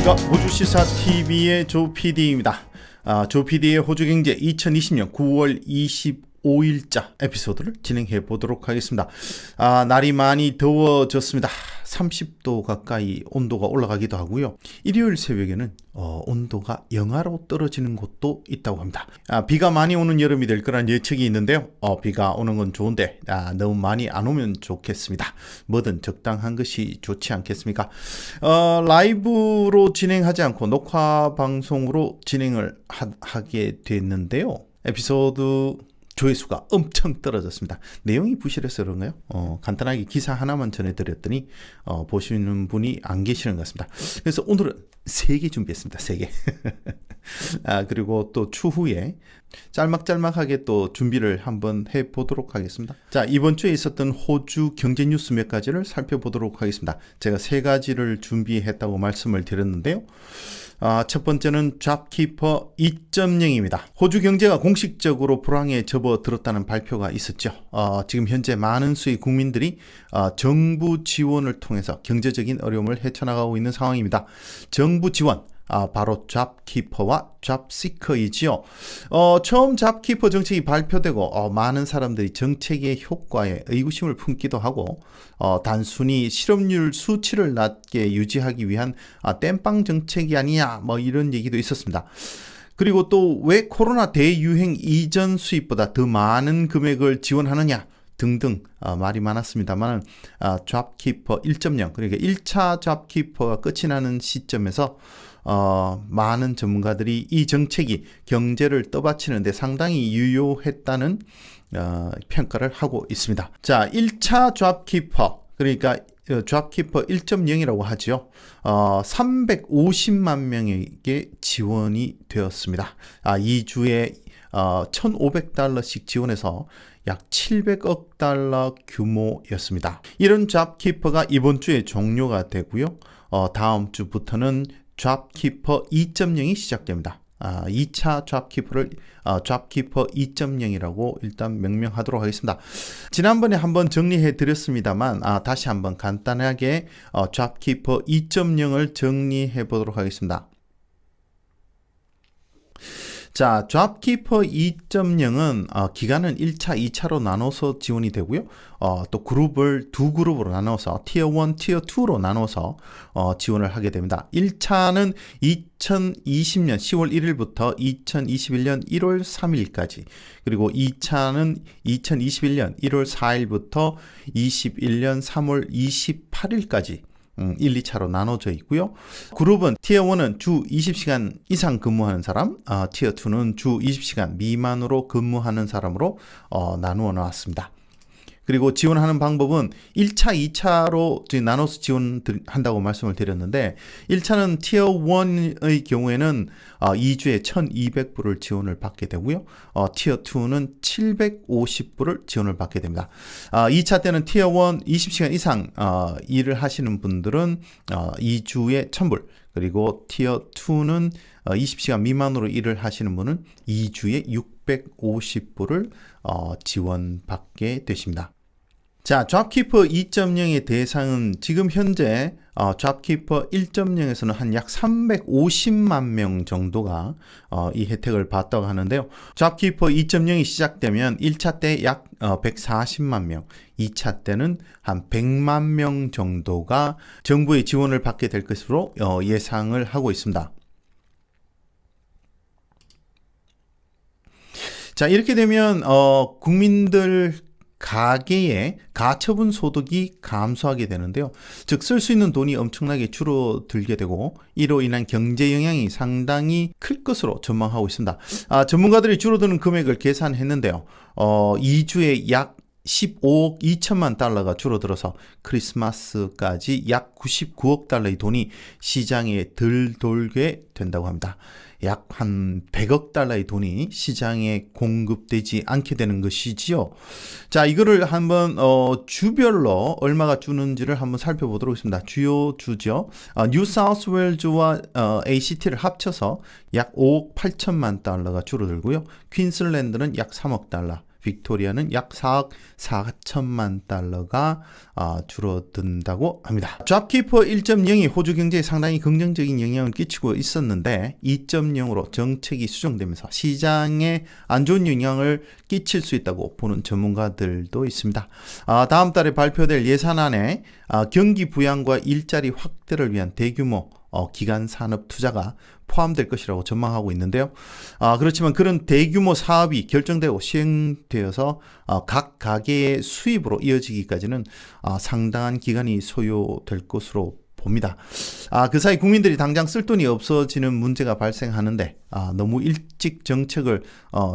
안녕하십니까. 호주시사TV의 조PD입니다. 조PD의 호주경제 2020년 9월 25일자 에피소드를 진행해 보도록 하겠습니다. 날이 많이 더워졌습니다. 30도 가까이 온도가 올라가기도 하고요. 일요일 새벽에는 온도가 영하로 떨어지는 곳도 있다고 합니다. 비가 많이 오는 여름이 될 거란 예측이 있는데요. 비가 오는 건 좋은데 너무 많이 안 오면 좋겠습니다. 뭐든 적당한 것이 좋지 않겠습니까? 라이브로 진행하지 않고 녹화 방송으로 진행을 하게 됐는데요. 에피소드 조회수가 엄청 떨어졌습니다. 내용이 부실해서 그런가요? 간단하게 기사 하나만 전해드렸더니 보시는 분이 안 계시는 것 같습니다. 그래서 오늘은 3개 준비했습니다. 3개. 그리고 또 추후에 짤막짤막하게 또 준비를 한번 해보도록 하겠습니다. 자, 이번 주에 있었던 호주 경제 뉴스 몇 가지를 살펴보도록 하겠습니다. 제가 3가지를 준비했다고 말씀을 드렸는데요. 첫 번째는 잡키퍼 2.0입니다. 호주 경제가 공식적으로 불황에 접어들었다는 발표가 있었죠. 지금 현재 많은 수의 국민들이 정부 지원을 통해서 경제적인 어려움을 헤쳐나가고 있는 상황입니다. 정부 지원, 바로 잡키퍼와 잡시커이지요. 처음 잡키퍼 정책이 발표되고 많은 사람들이 정책의 효과에 의구심을 품기도 하고 단순히 실업률 수치를 낮게 유지하기 위한 땜빵 정책이 아니냐 이런 얘기도 있었습니다. 그리고 또 왜 코로나 대유행 이전 수입보다 더 많은 금액을 지원하느냐 등등 말이 많았습니다만 잡키퍼 1.0 그러니까 1차 잡키퍼가 끝이 나는 시점에서 많은 전문가들이 이 정책이 경제를 떠받치는데 상당히 유효했다는 평가를 하고 있습니다. 자, 1차 잡키퍼 그러니까 잡키퍼 1.0이라고 하죠. 350만 명에게 지원이 되었습니다. 2주에 $1,500씩 지원해서 약 700억 달러 규모였습니다. 이런 잡키퍼가 이번 주에 종료가 되고요. 다음 주부터는 잡키퍼 2.0이 시작됩니다. 2차 잡키퍼를 잡키퍼 2.0이라고 일단 명명하도록 하겠습니다. 지난번에 한번 정리해 드렸습니다만 다시 한번 간단하게 잡키퍼 2.0을 정리해 보도록 하겠습니다. 자, 잡키퍼 2.0은 기간은 1차, 2차로 나눠서 지원이 되고요. 또 그룹을 두 그룹으로 나눠서 티어 1, 티어 2로 나눠서 지원을 하게 됩니다. 1차는 2020년 10월 1일부터 2021년 1월 3일까지 그리고 2차는 2021년 1월 4일부터 21년 3월 28일까지 1, 2차로 나눠져 있고요. 그룹은 티어 1은 주 20시간 이상 근무하는 사람, 티어 2는 주 20시간 미만으로 근무하는 사람으로 나누어 놨습니다. 그리고 지원하는 방법은 1차, 2차로 나눠서 지원한다고 말씀을 드렸는데 1차는 티어 1의 경우에는 2주에 1,200불을 지원을 받게 되고요. 티어 2는 750불을 지원을 받게 됩니다. 2차 때는 티어 1 20시간 이상 일을 하시는 분들은 2주에 1,000불 그리고 티어 2는 20시간 미만으로 일을 하시는 분은 2주에 650불을 지원받게 되십니다. 자, 잡키퍼 2.0의 대상은 지금 현재 잡키퍼 1.0에서는 한 약 350만 명 정도가 이 혜택을 받다고 하는데요. 잡키퍼 2.0이 시작되면 1차 때 약 140만 명, 2차 때는 한 100만 명 정도가 정부의 지원을 받게 될 것으로 예상을 하고 있습니다. 자, 이렇게 되면 국민들 가계의 가처분 소득이 감소하게 되는데요. 즉 쓸 수 있는 돈이 엄청나게 줄어들게 되고 이로 인한 경제 영향이 상당히 클 것으로 전망하고 있습니다. 전문가들이 줄어드는 금액을 계산했는데요. 2주에 약 15억 2천만 달러가 줄어들어서 크리스마스까지 약 99억 달러의 돈이 시장에 덜 돌게 된다고 합니다. 약 한 100억 달러의 돈이 시장에 공급되지 않게 되는 것이지요. 자, 이거를 한번 주별로 얼마가 주는지를 한번 살펴보도록 하겠습니다. 주요 주죠. 뉴사우스웨일즈와 ACT를 합쳐서 약 5억 8천만 달러가 줄어들고요. 퀸슬랜드는 약 3억 달러. 빅토리아는 약 4억 4천만 달러가 줄어든다고 합니다. 잡키퍼 1.0이 호주 경제에 상당히 긍정적인 영향을 끼치고 있었는데 2.0으로 정책이 수정되면서 시장에 안 좋은 영향을 끼칠 수 있다고 보는 전문가들도 있습니다. 다음 달에 발표될 예산안에 경기 부양과 일자리 확대를 위한 대규모 기간 산업 투자가 포함될 것이라고 전망하고 있는데요. 그렇지만 그런 대규모 사업이 결정되고 시행되어서 각 가게의 수입으로 이어지기까지는 상당한 기간이 소요될 것으로 봅니다. 그 사이 국민들이 당장 쓸 돈이 없어지는 문제가 발생하는데 너무 일찍 정책을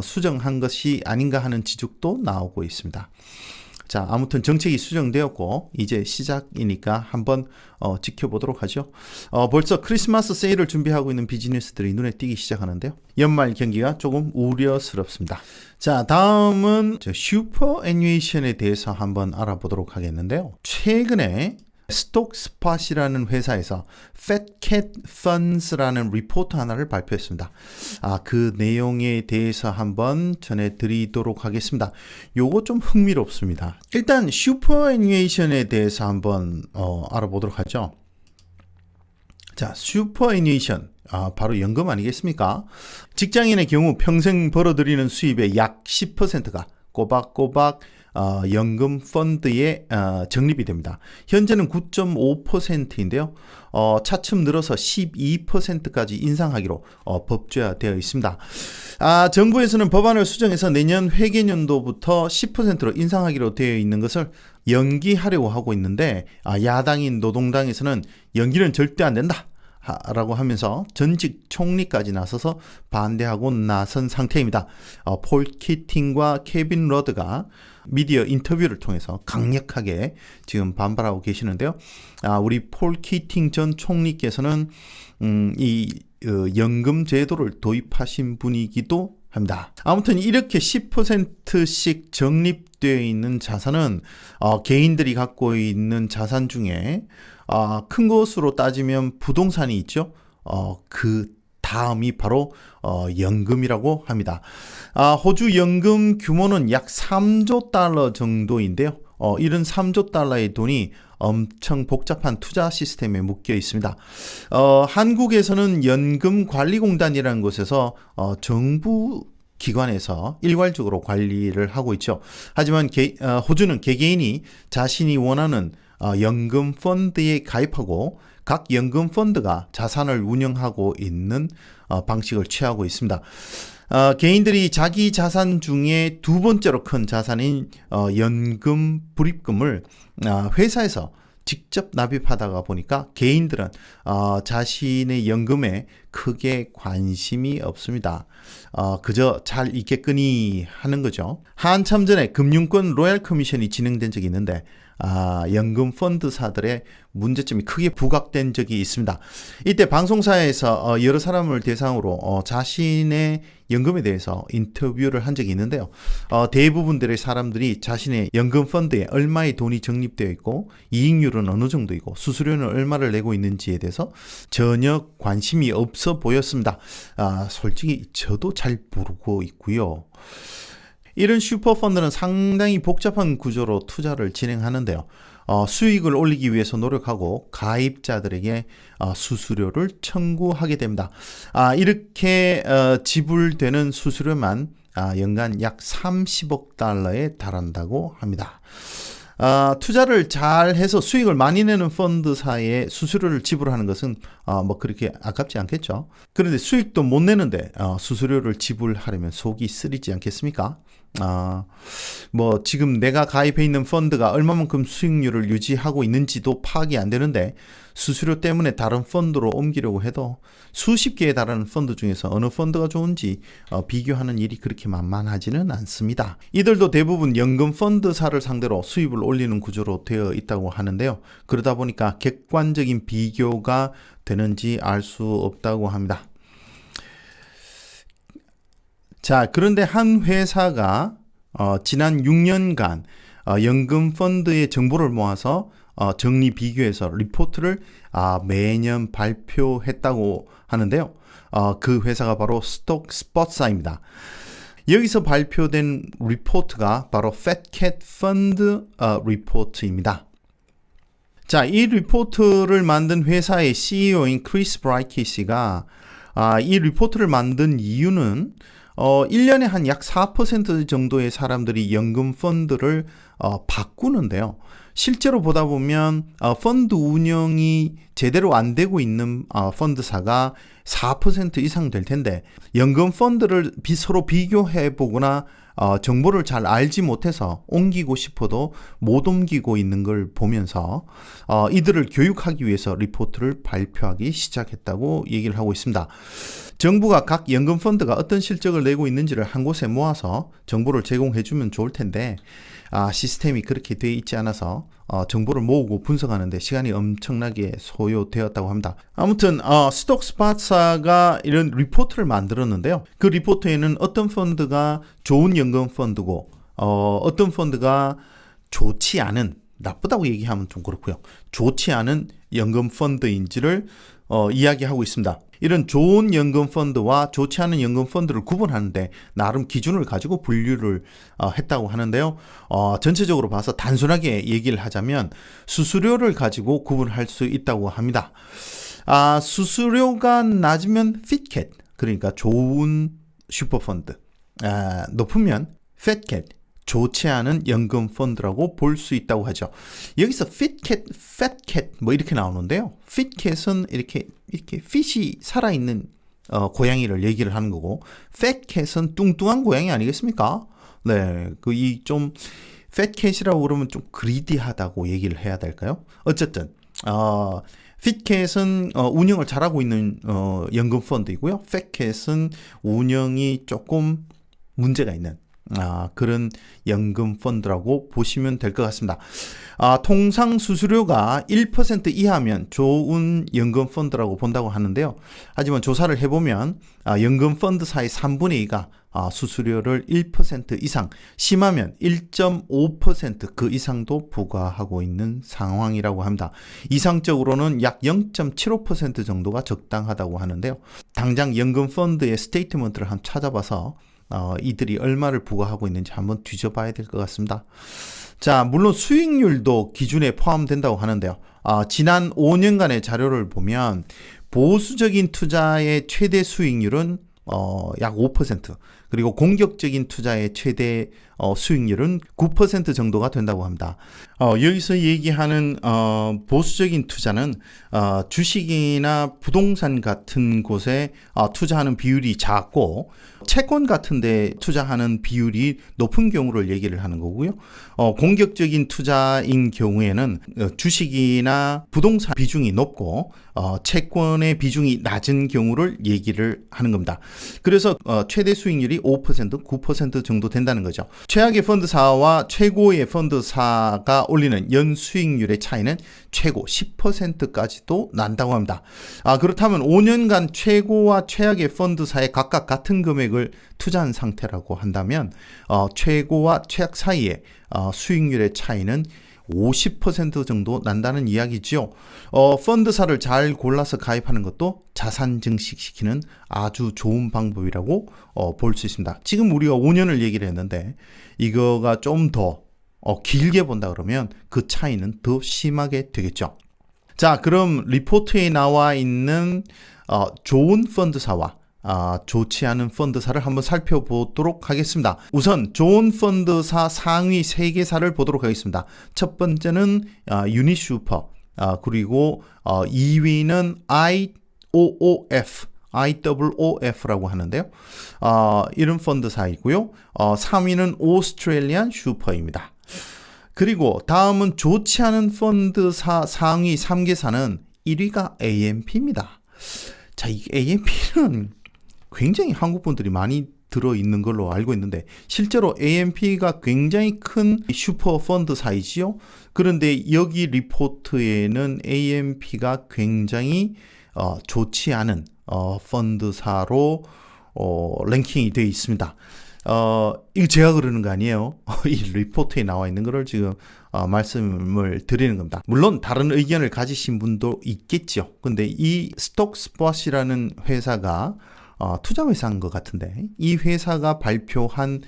수정한 것이 아닌가 하는 지적도 나오고 있습니다. 자, 아무튼 정책이 수정되었고 이제 시작이니까 한번 지켜보도록 하죠. 벌써 크리스마스 세일을 준비하고 있는 비즈니스들이 눈에 띄기 시작하는데요. 연말 경기가 조금 우려스럽습니다. 자, 다음은 슈퍼애니메이션에 대해서 한번 알아보도록 하겠는데요. 최근에 스톡스팟이라는 회사에서 Fatcat Funds라는 리포트 하나를 발표했습니다. 그 내용에 대해서 한번 전해드리도록 하겠습니다. 요거 좀 흥미롭습니다. 일단 슈퍼애니메이션에 대해서 한번 알아보도록 하죠. 자, 슈퍼애니메이션 바로 연금 아니겠습니까? 직장인의 경우 평생 벌어들이는 수입의 약 10%가 꼬박꼬박 연금 펀드에 적립이 됩니다. 현재는 9.5%인데요. 차츰 늘어서 12%까지 인상하기로 법제화되어 있습니다. 정부에서는 법안을 수정해서 내년 회계년도부터 10%로 인상하기로 되어 있는 것을 연기하려고 하고 있는데 야당인 노동당에서는 연기는 절대 안 된다 라고 하면서 전직 총리까지 나서서 반대하고 나선 상태입니다. 폴 키팅과 케빈 러드가 미디어 인터뷰를 통해서 강력하게 지금 반발하고 계시는데요. 우리 폴 키팅 전 총리께서는 이 연금 제도를 도입하신 분이기도 합니다. 아무튼 이렇게 10%씩 적립되어 있는 자산은 개인들이 갖고 있는 자산 중에 큰 것으로 따지면 부동산이 있죠. 그 다음이 바로 연금이라고 합니다. 호주 연금 규모는 약 3조 달러 정도인데요. 이런 3조 달러의 돈이 엄청 복잡한 투자 시스템에 묶여 있습니다. 한국에서는 연금관리공단이라는 곳에서 정부 기관에서 일괄적으로 관리를 하고 있죠. 하지만 호주는 개개인이 자신이 원하는 연금 펀드에 가입하고 각 연금 펀드가 자산을 운영하고 있는 방식을 취하고 있습니다. 개인들이 자기 자산 중에 두 번째로 큰 자산인 연금 불입금을 회사에서 직접 납입하다가 보니까 개인들은 자신의 연금에 크게 관심이 없습니다. 그저 잘 있겠거니 하는 거죠. 한참 전에 금융권 로얄 커미션이 진행된 적이 있는데 연금 펀드사들의 문제점이 크게 부각된 적이 있습니다. 이때 방송사에서 여러 사람을 대상으로 자신의 연금에 대해서 인터뷰를 한 적이 있는데요. 대부분들의 사람들이 자신의 연금 펀드에 얼마의 돈이 적립되어 있고 이익률은 어느 정도이고 수수료는 얼마를 내고 있는지에 대해서 전혀 관심이 없어 보였습니다. 솔직히 저도 잘 모르고 있고요. 이런 슈퍼펀드는 상당히 복잡한 구조로 투자를 진행하는데요. 수익을 올리기 위해서 노력하고 가입자들에게 수수료를 청구하게 됩니다. 이렇게 지불되는 수수료만 연간 약 30억 달러에 달한다고 합니다. 투자를 잘 해서 수익을 많이 내는 펀드사에 수수료를 지불하는 것은 뭐 그렇게 아깝지 않겠죠. 그런데 수익도 못 내는데 수수료를 지불하려면 속이 쓰리지 않겠습니까? 뭐 지금 내가 가입해 있는 펀드가 얼마만큼 수익률을 유지하고 있는지도 파악이 안 되는데 수수료 때문에 다른 펀드로 옮기려고 해도 수십 개에 달하는 펀드 중에서 어느 펀드가 좋은지 비교하는 일이 그렇게 만만하지는 않습니다. 이들도 대부분 연금 펀드사를 상대로 수입을 올리는 구조로 되어 있다고 하는데요. 그러다 보니까 객관적인 비교가 되는지 알 수 없다고 합니다. 자, 그런데 한 회사가 지난 6년간 연금 펀드의 정보를 모아서 정리 비교해서 리포트를 매년 발표했다고 하는데요. 그 회사가 바로 스톡스팟사입니다. 여기서 발표된 리포트가 바로 Fatcat Fund 리포트입니다. 자, 이 리포트를 만든 회사의 CEO인 크리스 브라이키 씨가 이 리포트를 만든 이유는 1년에 한 약 4% 정도의 사람들이 연금 펀드를 바꾸는데요. 실제로 보다 보면 펀드 운영이 제대로 안 되고 있는 펀드사가 4% 이상 될 텐데 연금 펀드를 서로 비교해 보거나 정보를 잘 알지 못해서 옮기고 싶어도 못 옮기고 있는 걸 보면서 이들을 교육하기 위해서 리포트를 발표하기 시작했다고 얘기를 하고 있습니다. 정부가 각 연금 펀드가 어떤 실적을 내고 있는지를 한 곳에 모아서 정보를 제공해 주면 좋을 텐데 시스템이 그렇게 되어 있지 않아서 정보를 모으고 분석하는데 시간이 엄청나게 소요되었다고 합니다. 아무튼 스톡스팟사가 이런 리포트를 만들었는데요. 그 리포트에는 어떤 펀드가 좋은 연금 펀드고 어떤 펀드가 좋지 않은, 나쁘다고 얘기하면 좀 그렇고요, 좋지 않은 연금 펀드인지를 이야기하고 있습니다. 이런 좋은 연금 펀드와 좋지 않은 연금 펀드를 구분하는데 나름 기준을 가지고 분류를 했다고 하는데요. 전체적으로 봐서 단순하게 얘기를 하자면 수수료를 가지고 구분할 수 있다고 합니다. 수수료가 낮으면 Fatcat, 그러니까 좋은 슈퍼펀드, 높으면 Fatcat, 좋지 않은 연금 펀드라고 볼 수 있다고 하죠. 여기서 Fatcat 뭐 이렇게 나오는데요. Fatcat은 이렇게 핏이 살아있는 고양이를 얘기를 하는 거고, Fatcat은 뚱뚱한 고양이 아니겠습니까? 네, 좀 Fatcat이라고 그러면 좀 그리디하다고 얘기를 해야 될까요? 어쨌든 Fatcat은 운영을 잘하고 있는 연금 펀드이고요. Fatcat은 운영이 조금 문제가 있는 그런 연금 펀드라고 보시면 될 것 같습니다. 통상 수수료가 1% 이하면 좋은 연금 펀드라고 본다고 하는데요. 하지만 조사를 해보면 연금 펀드사의 3분의 2가 수수료를 1% 이상, 심하면 1.5% 그 이상도 부과하고 있는 상황이라고 합니다. 이상적으로는 약 0.75% 정도가 적당하다고 하는데요. 당장 연금 펀드의 스테이트먼트를 한번 찾아봐서 이들이 얼마를 부과하고 있는지 한번 뒤져봐야 될 것 같습니다. 자, 물론 수익률도 기준에 포함된다고 하는데요. 지난 5년간의 자료를 보면 보수적인 투자의 최대 수익률은 약 5%, 그리고 공격적인 투자의 최대 수익률은 9% 정도가 된다고 합니다. 여기서 얘기하는 보수적인 투자는 주식이나 부동산 같은 곳에 투자하는 비율이 작고 채권 같은 데 투자하는 비율이 높은 경우를 얘기를 하는 거고요. 공격적인 투자인 경우에는 주식이나 부동산 비중이 높고 채권의 비중이 낮은 경우를 얘기를 하는 겁니다. 그래서 최대 수익률이 5%, 9% 정도 된다는 거죠. 최악의 펀드사와 최고의 펀드사가 올리는 연 수익률의 차이는 최고 10%까지도 난다고 합니다. 그렇다면 5년간 최고와 최악의 펀드사에 각각 같은 금액을 투자한 상태라고 한다면 최고와 최악 사이의 수익률의 차이는 50% 정도 난다는 이야기죠. 펀드사를 잘 골라서 가입하는 것도 자산 증식시키는 아주 좋은 방법이라고 볼 수 있습니다. 지금 우리가 5년을 얘기를 했는데 이거가 좀 더 길게 본다 그러면 그 차이는 더 심하게 되겠죠. 자, 그럼 리포트에 나와 있는 좋은 펀드사와 좋지 않은 펀드사를 한번 살펴보도록 하겠습니다. 우선 좋은 펀드사 상위 3개사를 보도록 하겠습니다. 첫 번째는 유니슈퍼, 그리고 2위는 IOOF라고 하는데요. 이런 펀드사이고요. 3위는 오스트레일리안 슈퍼입니다. 그리고 다음은 좋지 않은 펀드사 상위 3개사는 1위가 AMP입니다. 자, 이 AMP는 굉장히 한국 분들이 많이 들어있는 걸로 알고 있는데 실제로 AMP가 굉장히 큰 슈퍼 펀드사이지요. 그런데 여기 리포트에는 AMP가 굉장히 좋지 않은 펀드사로 랭킹이 되어 있습니다. 이거 제가 그러는 거 아니에요. 이 리포트에 나와 있는 거를 지금 말씀을 드리는 겁니다. 물론 다른 의견을 가지신 분도 있겠죠. 근데 이 스톡스팟이라는 회사가 투자 회사인 것 같은데 이 회사가 발표한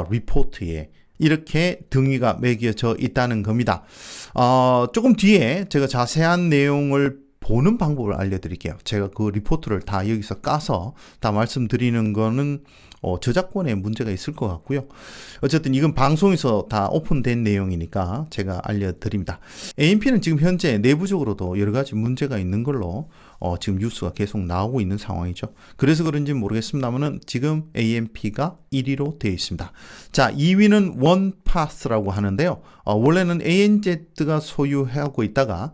리포트에 이렇게 등위가 매겨져 있다는 겁니다. 조금 뒤에 제가 자세한 내용을 보는 방법을 알려드릴게요. 제가 그 리포트를 다 여기서 까서 다 말씀드리는 거는 저작권에 문제가 있을 것 같고요. 어쨌든 이건 방송에서 다 오픈된 내용이니까 제가 알려드립니다. AMP는 지금 현재 내부적으로도 여러 가지 문제가 있는 걸로 지금 뉴스가 계속 나오고 있는 상황이죠. 그래서 그런지 모르겠습니다만은 지금 AMP가 1위로 되어 있습니다. 자, 2위는 원파스라고 하는데요. 원래는 ANZ가 소유하고 있다가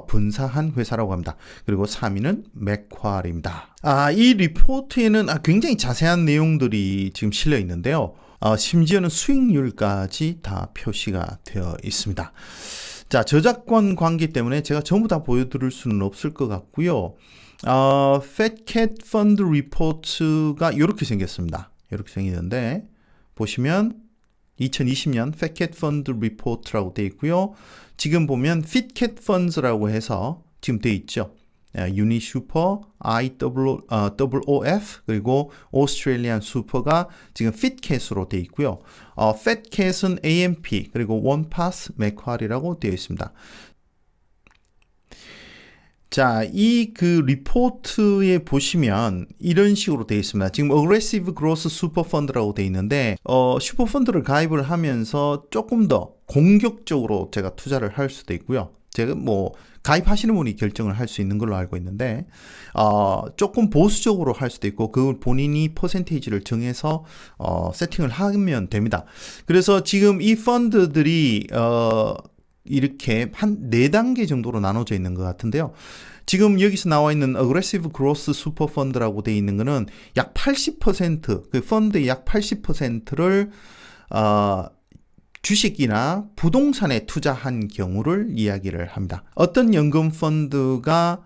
분사한 회사라고 합니다. 그리고 3위는 맥쿼리입니다. 이 리포트에는 굉장히 자세한 내용들이 지금 실려 있는데요. 심지어는 수익률까지 다 표시가 되어 있습니다. 자, 저작권 관계 때문에 제가 전부 다 보여드릴 수는 없을 것 같고요. Fat Cat Fund Report가 이렇게 생겼습니다. 이렇게 생기는데 보시면 2020년 Fat Cat Fund Report라고 되어 있고요. 지금 보면 Fit Cat Funds라고 해서 지금 되어 있죠. 유니슈퍼, IOOF 그리고 오스트레일리안 슈퍼가 지금 핏캣으로 되어 있고요. 팻캣은 AMP 그리고 원파스 맥쿼리라고 되어 있습니다. 자, 이 그 리포트에 보시면 이런 식으로 되어 있습니다. 지금 Aggressive Growth Super Fund라고 되어 있는데 슈퍼펀드를 가입을 하면서 조금 더 공격적으로 제가 투자를 할 수도 있고요. 제가 가입하시는 분이 결정을 할 수 있는 걸로 알고 있는데 조금 보수적으로 할 수도 있고 그걸 본인이 퍼센테이지를 정해서 세팅을 하면 됩니다. 그래서 지금 이 펀드들이 이렇게 한 4단계 정도로 나눠져 있는 것 같은데요. 지금 여기서 나와 있는 Aggressive Growth Super Fund라고 되어 있는 거는 약 80%, 그 펀드의 약 80%를 주식이나 부동산에 투자한 경우를 이야기를 합니다. 어떤 연금 펀드가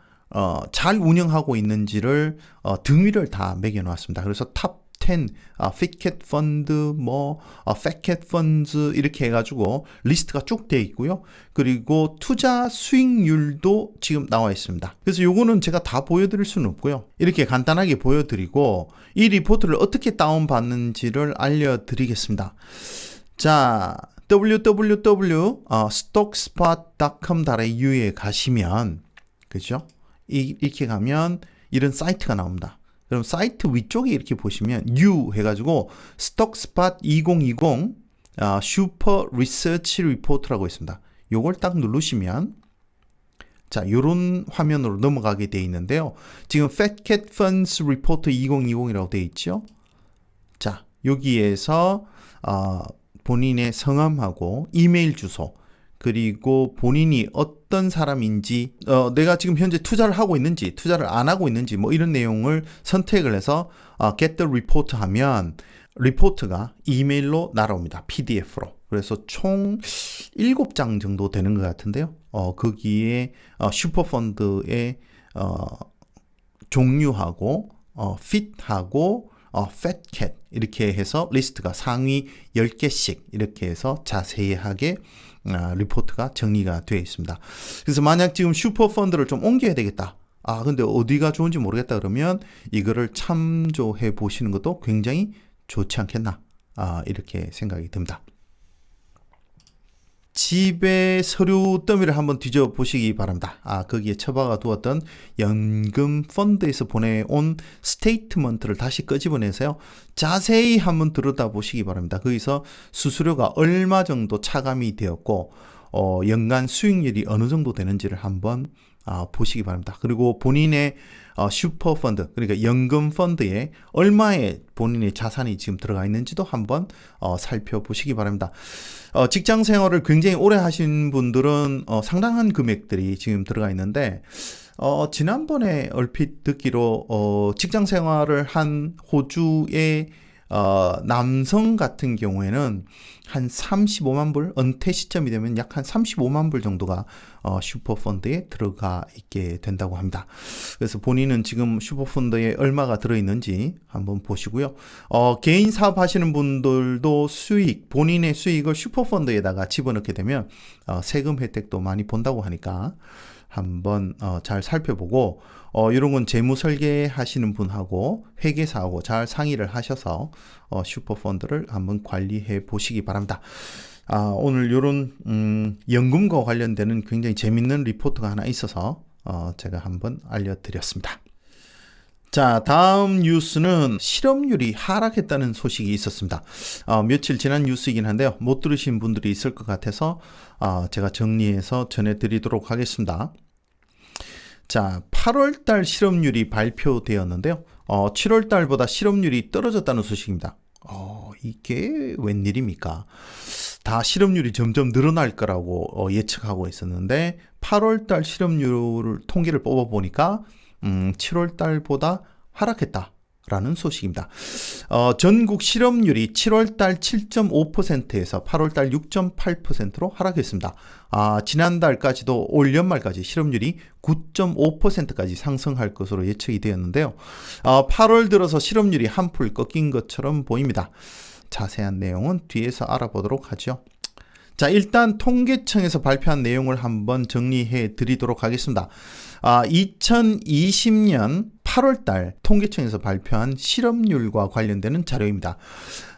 잘 운영하고 있는지를 등위를 다 매겨놓았습니다. 그래서 탑 10, 핏캣 펀드, 팻캣 펀드 이렇게 해가지고 리스트가 쭉 되어 있고요. 그리고 투자 수익률도 지금 나와 있습니다. 그래서 요거는 제가 다 보여드릴 수는 없고요. 이렇게 간단하게 보여드리고 이 리포트를 어떻게 다운받는지를 알려드리겠습니다. 자, www.stockspot.com.au에 가시면, 그죠? 이렇게 가면 이런 사이트가 나옵니다. 그럼 사이트 위쪽에 이렇게 보시면 U 해가지고 스톡스팟 2020 슈퍼 리서치 리포트라고 있습니다. 요걸 딱 누르시면 자, 요런 화면으로 넘어가게 되어 있는데요. 지금 Fat Cat Funds Report 2020이라고 되어 있죠. 자, 여기에서 본인의 성함하고 이메일 주소 그리고 본인이 어떤 사람인지 내가 지금 현재 투자를 하고 있는지 투자를 안 하고 있는지 이런 내용을 선택을 해서 Get the Report 하면 리포트가 이메일로 날아옵니다. PDF로. 그래서 총 7장 정도 되는 것 같은데요. 거기에 슈퍼펀드의 종류하고 핏하고 팻캣 이렇게 해서 리스트가 상위 10개씩 이렇게 해서 자세하게 리포트가 정리가 되어 있습니다. 그래서 만약 지금 슈퍼펀드를 좀 옮겨야 되겠다. 근데 어디가 좋은지 모르겠다 그러면 이거를 참조해 보시는 것도 굉장히 좋지 않겠나. 이렇게 생각이 듭니다. 집에 서류 더미를 한번 뒤져보시기 바랍니다. 거기에 처박아 두었던 연금 펀드에서 보내온 스테이트먼트를 다시 끄집어내서요. 자세히 한번 들여다보시기 바랍니다. 거기서 수수료가 얼마 정도 차감이 되었고 연간 수익률이 어느 정도 되는지를 한번 보시기 바랍니다. 그리고 본인의 슈퍼펀드, 그러니까 연금 펀드에 얼마의 본인의 자산이 지금 들어가 있는지도 한번 살펴보시기 바랍니다. 직장 생활을 굉장히 오래 하신 분들은 상당한 금액들이 지금 들어가 있는데 지난번에 얼핏 듣기로 직장 생활을 한 호주의 남성 같은 경우에는 한 35만 불, 은퇴 시점이 되면 약 한 35만 불 정도가 슈퍼펀드에 들어가 있게 된다고 합니다. 그래서 본인은 지금 슈퍼펀드에 얼마가 들어있는지 한번 보시고요. 개인 사업 하시는 분들도 본인의 수익을 슈퍼펀드에다가 집어넣게 되면 세금 혜택도 많이 본다고 하니까 한번 잘 살펴보고 이런 건 재무 설계하시는 분하고 회계사하고 잘 상의를 하셔서 슈퍼펀드를 한번 관리해 보시기 바랍니다. 오늘 이런 연금과 관련되는 굉장히 재밌는 리포트가 하나 있어서 제가 한번 알려드렸습니다. 자, 다음 뉴스는 실업률이 하락했다는 소식이 있었습니다. 며칠 지난 뉴스이긴 한데요. 못 들으신 분들이 있을 것 같아서 제가 정리해서 전해드리도록 하겠습니다. 자, 8월달 실업률이 발표되었는데요. 7월달보다 실업률이 떨어졌다는 소식입니다. 이게 웬일입니까? 다 실업률이 점점 늘어날 거라고 예측하고 있었는데 8월달 실업률 통계를 뽑아보니까 7월달보다 하락했다라는 소식입니다. 전국 실업률이 7월달 7.5%에서 8월달 6.8%로 하락했습니다. 지난달까지도 올 연말까지 실업률이 9.5%까지 상승할 것으로 예측이 되었는데요. 8월 들어서 실업률이 한풀 꺾인 것처럼 보입니다. 자세한 내용은 뒤에서 알아보도록 하죠. 자, 일단 통계청에서 발표한 내용을 한번 정리해 드리도록 하겠습니다. 2020년 8월달 통계청에서 발표한 실업률과 관련되는 자료입니다.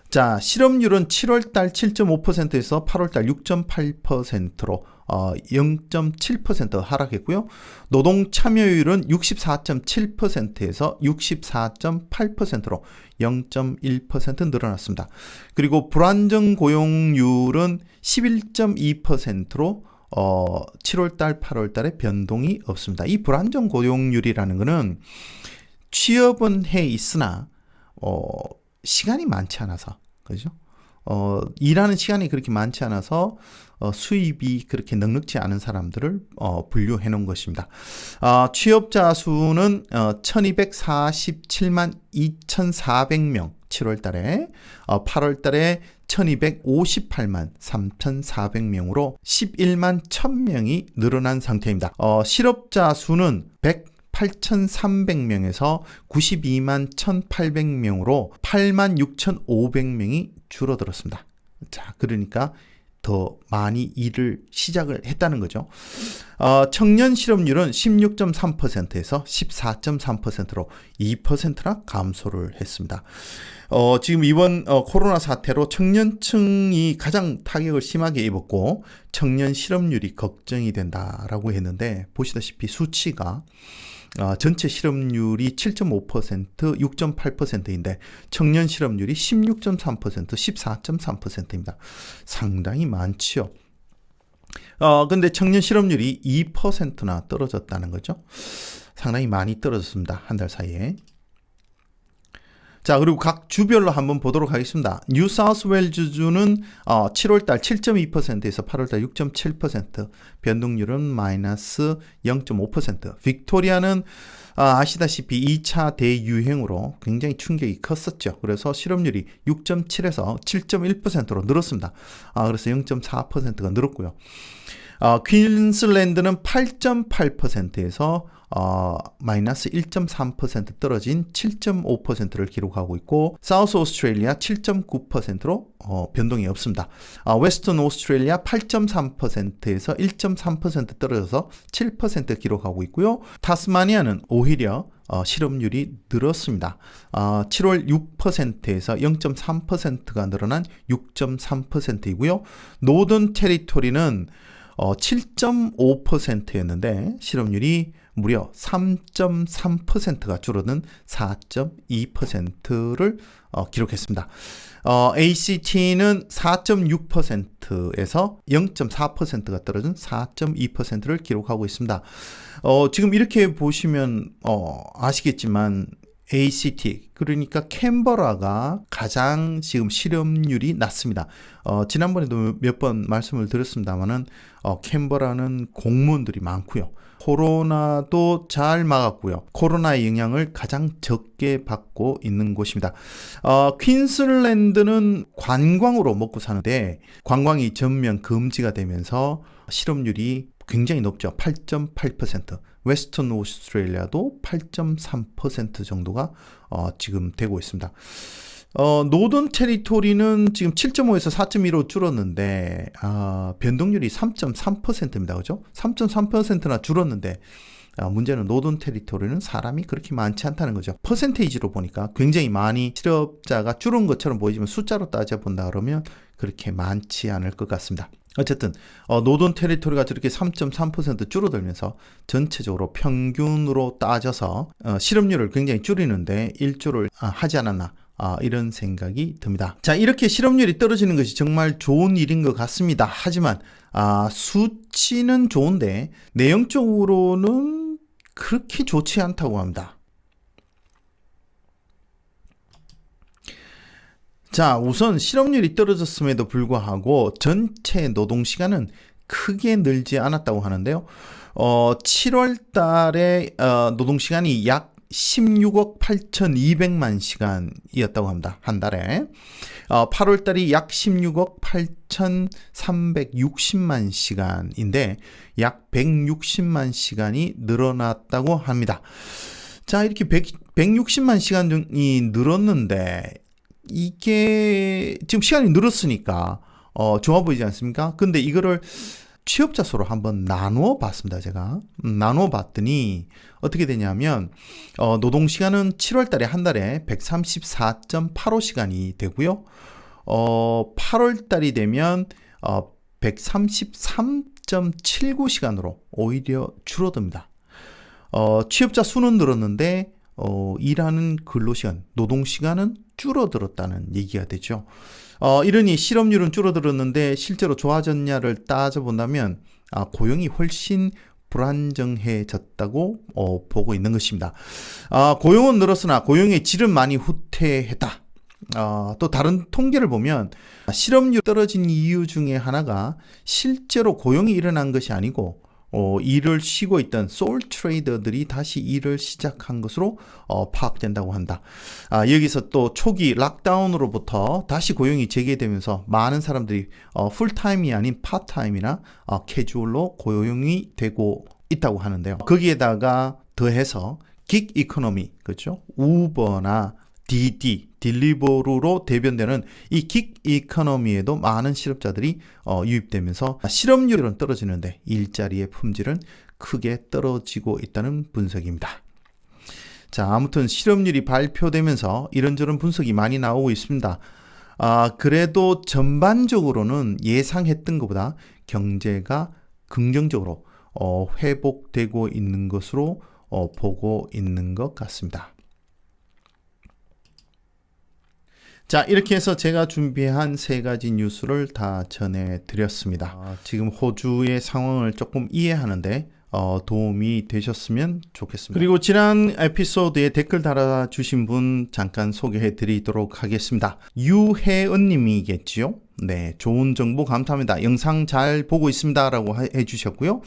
자, 실업률은 7월달 7.5%에서 8월달 6.8%로 0.7% 하락했고요. 노동 참여율은 64.7%에서 64.8%로 0.1% 늘어났습니다. 그리고 불안정 고용률은 11.2%로 7월달, 8월달에 변동이 없습니다. 이 불안정 고용률이라는 것은 취업은 해 있으나 시간이 많지 않아서, 그죠? 일하는 시간이 그렇게 많지 않아서 수입이 그렇게 넉넉지 않은 사람들을 분류해 놓은 것입니다. 취업자 수는 1247만 2400명 7월 달에 8월 달에 1258만 3400명으로 11만 1000명이 늘어난 상태입니다. 실업자 수는 8,300명에서 92만 1,800명으로 8만 6,500명이 줄어들었습니다. 자, 그러니까 더 많이 일을 시작을 했다는 거죠. 청년 실업률은 16.3%에서 14.3%로 2%나 감소를 했습니다. 지금 이번 코로나 사태로 청년층이 가장 타격을 심하게 입었고 청년 실업률이 걱정이 된다라고 했는데 보시다시피 수치가 전체 실업률이 7.5%, 6.8%인데 청년 실업률이 16.3%, 14.3%입니다. 상당히 많지요. 근데 청년 실업률이 2%나 떨어졌다는 거죠. 상당히 많이 떨어졌습니다. 한 달 사이에. 자, 그리고 각 주별로 한번 보도록 하겠습니다. 뉴사우스웨일즈주는 7월달 7.2%에서 8월달 6.7%, 변동률은 마이너스 0.5%. 빅토리아는 아시다시피 2차 대유행으로 굉장히 충격이 컸었죠. 그래서 실업률이 6.7에서 7.1%로 늘었습니다. 그래서 0.4%가 늘었고요. 퀸슬랜드는 8.8%에서 마이너스 1.3% 떨어진 7.5%를 기록하고 있고 사우스 오스트레일리아 7.9%로 변동이 없습니다. 웨스턴 오스트레일리아 8.3%에서 1.3% 떨어져서 7% 기록하고 있고요. 타스마니아는 오히려 실업률이 늘었습니다. 7월 6%에서 0.3%가 늘어난 6.3%이고요. 노던 테리토리는 7.5%였는데 실업률이 무려 3.3%가 줄어든 4.2%를 기록했습니다. ACT는 4.6%에서 0.4%가 떨어진 4.2%를 기록하고 있습니다. 지금 이렇게 보시면 아시겠지만 ACT, 그러니까 캔버라가 가장 지금 실업률이 낮습니다. 지난번에도 몇 번 말씀을 드렸습니다만은 캔버라는 공무원들이 많고요. 코로나도 잘 막았고요. 코로나의 영향을 가장 적게 받고 있는 곳입니다. 퀸슬랜드는 관광으로 먹고 사는데 관광이 전면 금지가 되면서 실업률이 굉장히 높죠. 8.8%. 웨스턴 오스트레일리아도 8.3% 정도가 지금 되고 있습니다. 노던 테리토리는 지금 7.5에서 4.2로 줄었는데 변동률이 3.3%입니다. 그죠? 3.3%나 줄었는데 문제는 노던 테리토리는 사람이 그렇게 많지 않다는 거죠. 퍼센테이지로 보니까 굉장히 많이 실업자가 줄은 것처럼 보이지만 숫자로 따져본다 그러면 그렇게 많지 않을 것 같습니다. 어쨌든 노던 테리토리가 저렇게 3.3% 줄어들면서 전체적으로 평균으로 따져서 실업률을 굉장히 줄이는데 일조를 하지 않았나 이런 생각이 듭니다. 자, 이렇게 실업률이 떨어지는 것이 정말 좋은 일인 것 같습니다. 하지만 수치는 좋은데 내용적으로는 그렇게 좋지 않다고 합니다. 자, 우선 실업률이 떨어졌음에도 불구하고 전체 노동시간은 크게 늘지 않았다고 하는데요. 7월 달에 노동시간이 약 16억 8,200만 시간이었다고 합니다. 한 달에. 8월 달이 약 16억 8,360만 시간인데 약 160만 시간이 늘어났다고 합니다. 자, 이렇게 160만 시간이 늘었는데 이게 지금 시간이 늘었으니까 좋아 보이지 않습니까? 근데 이거를 취업자 수로 한번 나누어 봤습니다. 제가 나누어 봤더니 어떻게 되냐면 노동시간은 7월 달에 한 달에 134.85시간이 되고요. 8월 달이 되면 133.79시간으로 오히려 줄어듭니다. 취업자 수는 늘었는데 일하는 근로시간, 노동시간은 줄어들었다는 얘기가 되죠. 이러니 실업률은 줄어들었는데 실제로 좋아졌냐를 따져본다면 고용이 훨씬 불안정해졌다고 보고 있는 것입니다. 고용은 늘었으나 고용의 질은 많이 후퇴했다. 또 다른 통계를 보면 실업률 떨어진 이유 중에 하나가 실제로 고용이 일어난 것이 아니고 일을 쉬고 있던 소울 트레이더들이 다시 일을 시작한 것으로 파악된다고 한다. 여기서 또 초기 락다운으로부터 다시 고용이 재개되면서 많은 사람들이 풀타임이 아닌 파타임이나 캐주얼로 고용이 되고 있다고 하는데요. 거기에다가 더해서 긱 이코노미, 그렇죠? 우버나 DD, 딜리버루로 대변되는 이 긱 이코노미에도 많은 실업자들이 유입되면서 실업률은 떨어지는데 일자리의 품질은 크게 떨어지고 있다는 분석입니다. 자, 아무튼 실업률이 발표되면서 이런저런 분석이 많이 나오고 있습니다. 그래도 전반적으로는 예상했던 것보다 경제가 긍정적으로 회복되고 있는 것으로 보고 있는 것 같습니다. 자, 이렇게 해서 제가 준비한 세 가지 뉴스를 다 전해드렸습니다. 지금 호주의 상황을 조금 이해하는데 도움이 되셨으면 좋겠습니다. 그리고 지난 에피소드에 댓글 달아주신 분 잠깐 소개해드리도록 하겠습니다. 유혜은 님이겠지요? 네, 좋은 정보 감사합니다. 영상 잘 보고 있습니다 라고 해주셨고요.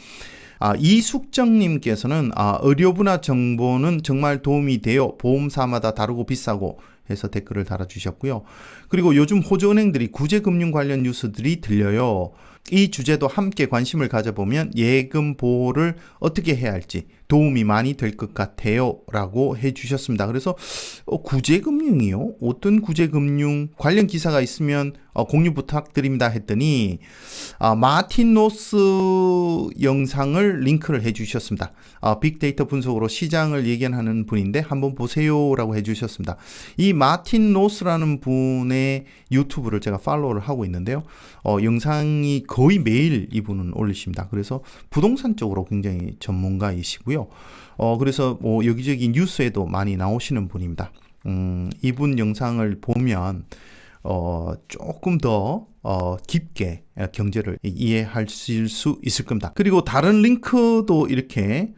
이숙정님께서는 의료분야 정보는 정말 도움이 돼요. 보험사마다 다르고 비싸고 해서 댓글을 달아주셨고요. 그리고 요즘 호주은행들이 구제금융 관련 뉴스들이 들려요. 이 주제도 함께 관심을 가져보면 예금 보호를 어떻게 해야 할지 도움이 많이 될 것 같아요 라고 해주셨습니다. 그래서 구제금융이요? 어떤 구제금융 관련 기사가 있으면 공유 부탁드립니다 했더니 마틴 노스 영상을 링크를 해주셨습니다. 빅데이터 분석으로 시장을 예견하는 분인데 한번 보세요 라고 해주셨습니다. 이 마틴 노스라는 분의 유튜브를 제가 팔로우를 하고 있는데요. 영상이 거의 매일 이분은 올리십니다. 그래서 부동산 쪽으로 굉장히 전문가이시고요. 그래서 여기저기 뉴스에도 많이 나오시는 분입니다. 이분 영상을 보면 조금 더 깊게 경제를 이해하실 수 있을 겁니다. 그리고 다른 링크도 이렇게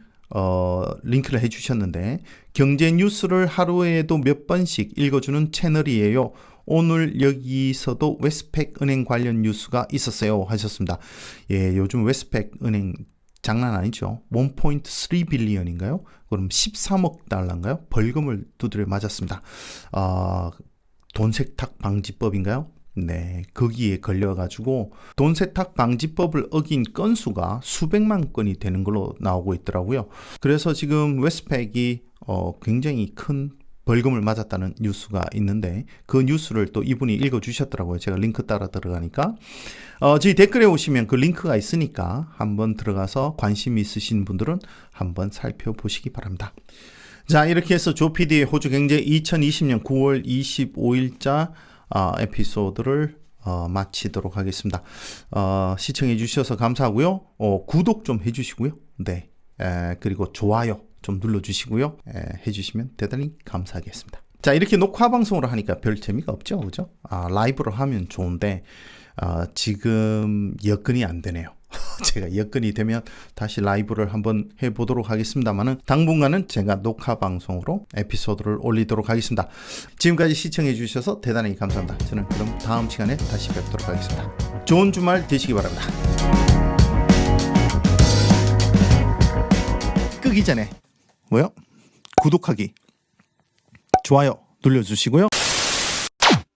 링크를 해주셨는데 경제 뉴스를 하루에도 몇 번씩 읽어주는 채널이에요. 오늘 여기서도 웨스트팩 은행 관련 뉴스가 있었어요 하셨습니다. 예, 요즘 웨스트팩 은행 장난 아니죠. 1.3 빌리언인가요? 그럼 13억 달러인가요? 벌금을 두드려 맞았습니다. 돈 세탁 방지법인가요? 네, 거기에 걸려가지고 돈 세탁 방지법을 어긴 건수가 수백만 건이 되는 걸로 나오고 있더라고요. 그래서 지금 웨스트팩이 굉장히 큰 벌금을 맞았다는 뉴스가 있는데 그 뉴스를 또 이분이 읽어주셨더라고요. 제가 링크 따라 들어가니까 저희 댓글에 오시면 그 링크가 있으니까 한번 들어가서 관심 있으신 분들은 한번 살펴보시기 바랍니다. 자, 이렇게 해서 조PD의 호주경제 2020년 9월 25일자 에피소드를 마치도록 하겠습니다. 시청해 주셔서 감사하고요. 구독 좀 해주시고요. 네, 그리고 좋아요 좀 눌러주시고요. 해주시면 대단히 감사하겠습니다. 자, 이렇게 녹화 방송으로 하니까 별 재미가 없죠, 그죠? 라이브로 하면 좋은데 지금 여건이 안 되네요. 제가 여건이 되면 다시 라이브를 한번 해보도록 하겠습니다만은 당분간은 제가 녹화 방송으로 에피소드를 올리도록 하겠습니다. 지금까지 시청해 주셔서 대단히 감사합니다. 저는 그럼 다음 시간에 다시 뵙도록 하겠습니다. 좋은 주말 되시기 바랍니다. 끄기 전에 구독하기, 좋아요 눌러주시고요.